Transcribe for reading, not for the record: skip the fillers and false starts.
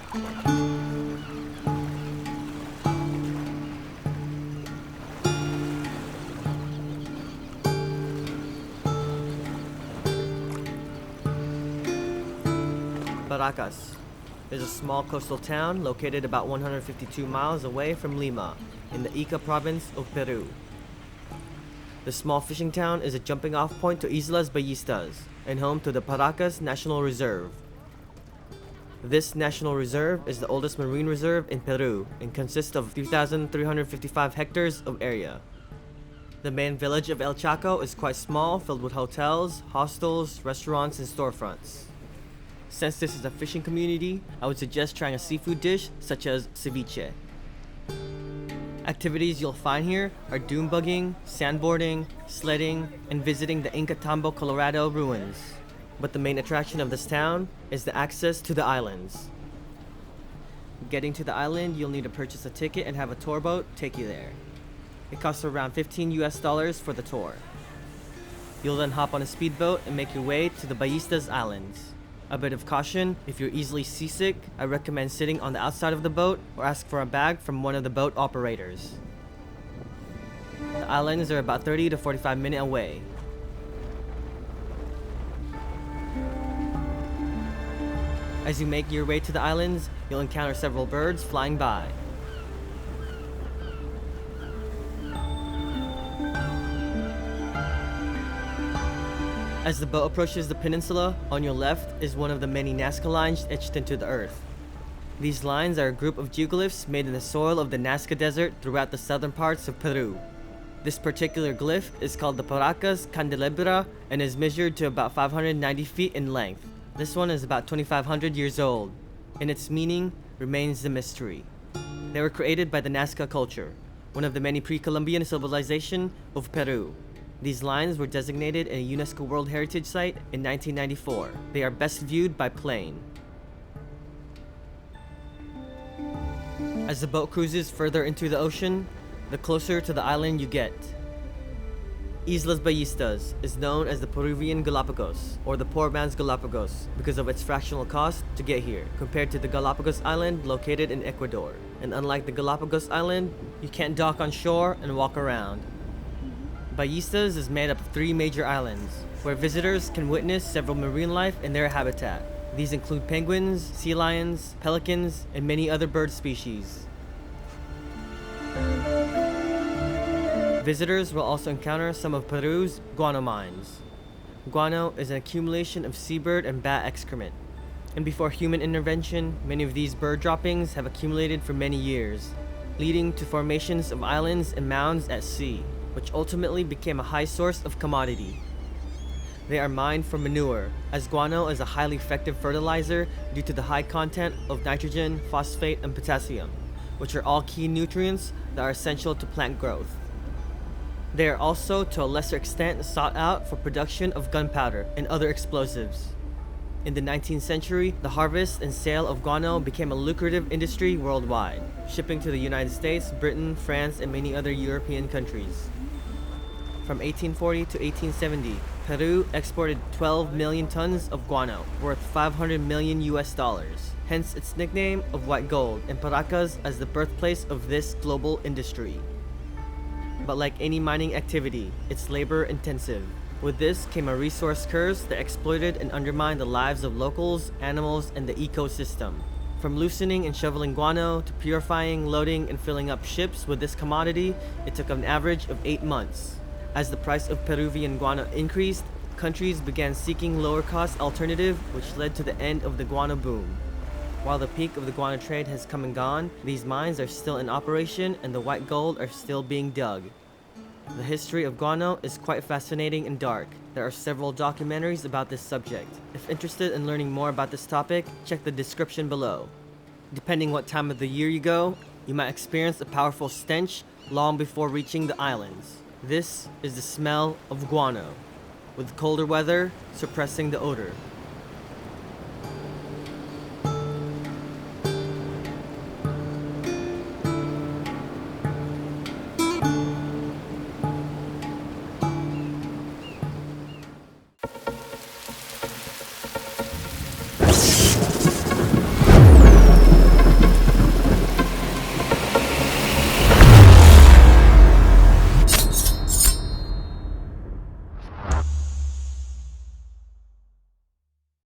Paracas is a small coastal town located about 152 miles away from Lima, in the Ica province of Peru. The small fishing town is a jumping off point to Islas Ballestas and home to the Paracas National Reserve. This national reserve is the oldest marine reserve in Peru and consists of 3,355 hectares of area. The main village of El Chaco is quite small, filled with hotels, hostels, restaurants, and storefronts. Since this is a fishing community, I would suggest trying a seafood dish such as ceviche. Activities you'll find here are dune bugging, sandboarding, sledding, and visiting the Inca Tambo, Colorado ruins. But the main attraction of this town is the access to the islands. Getting to the island, you'll need to purchase a ticket and have a tour boat take you there. It costs around $15 for the tour. You'll then hop on a speedboat and make your way to the Ballestas Islands. A bit of caution, if you're easily seasick, I recommend sitting on the outside of the boat or ask for a bag from one of the boat operators. The islands are about 30 to 45 minutes away. As you make your way to the islands, you'll encounter several birds flying by. As the boat approaches the peninsula, on your left is one of the many Nazca lines etched into the earth. These lines are a group of geoglyphs made in the soil of the Nazca Desert throughout the southern parts of Peru. This particular glyph is called the Paracas Candelabra and is measured to about 590 feet in length. This one is about 2,500 years old, and its meaning remains a mystery. They were created by the Nazca culture, one of the many pre-Columbian civilizations of Peru. These lines were designated a UNESCO World Heritage Site in 1994. They are best viewed by plane. As the boat cruises further into the ocean, the closer to the island you get. Islas Ballestas is known as the Peruvian Galapagos, or the poor man's Galapagos, because of its fractional cost to get here, compared to the Galapagos Island located in Ecuador. And unlike the Galapagos Island, you can't dock on shore and walk around. Ballestas is made up of 3 major islands, where visitors can witness several marine life in their habitat. These include penguins, sea lions, pelicans, and many other bird species. Visitors will also encounter some of Peru's guano mines. Guano is an accumulation of seabird and bat excrement, and before human intervention, many of these bird droppings have accumulated for many years, leading to formations of islands and mounds at sea, which ultimately became a high source of commodity. They are mined for manure, as guano is a highly effective fertilizer due to the high content of nitrogen, phosphate, and potassium, which are all key nutrients that are essential to plant growth. They are also, to a lesser extent, sought out for production of gunpowder and other explosives. In the 19th century, the harvest and sale of guano became a lucrative industry worldwide, shipping to the United States, Britain, France, and many other European countries. From 1840 to 1870, Peru exported 12 million tons of guano, worth 500 million US dollars, hence its nickname of white gold, and Paracas as the birthplace of this global industry. But like any mining activity, it's labor intensive. With this came a resource curse that exploited and undermined the lives of locals, animals, and the ecosystem. From loosening and shoveling guano to purifying, loading, and filling up ships with this commodity, it took an average of 8 months. As the price of Peruvian guano increased, countries began seeking lower cost alternative, which led to the end of the guano boom. While the peak of the guano trade has come and gone, these mines are still in operation and the white gold are still being dug. The history of guano is quite fascinating and dark. There are several documentaries about this subject. If interested in learning more about this topic, check the description below. Depending what time of the year you go, you might experience a powerful stench long before reaching the islands. This is the smell of guano, with colder weather suppressing the odor.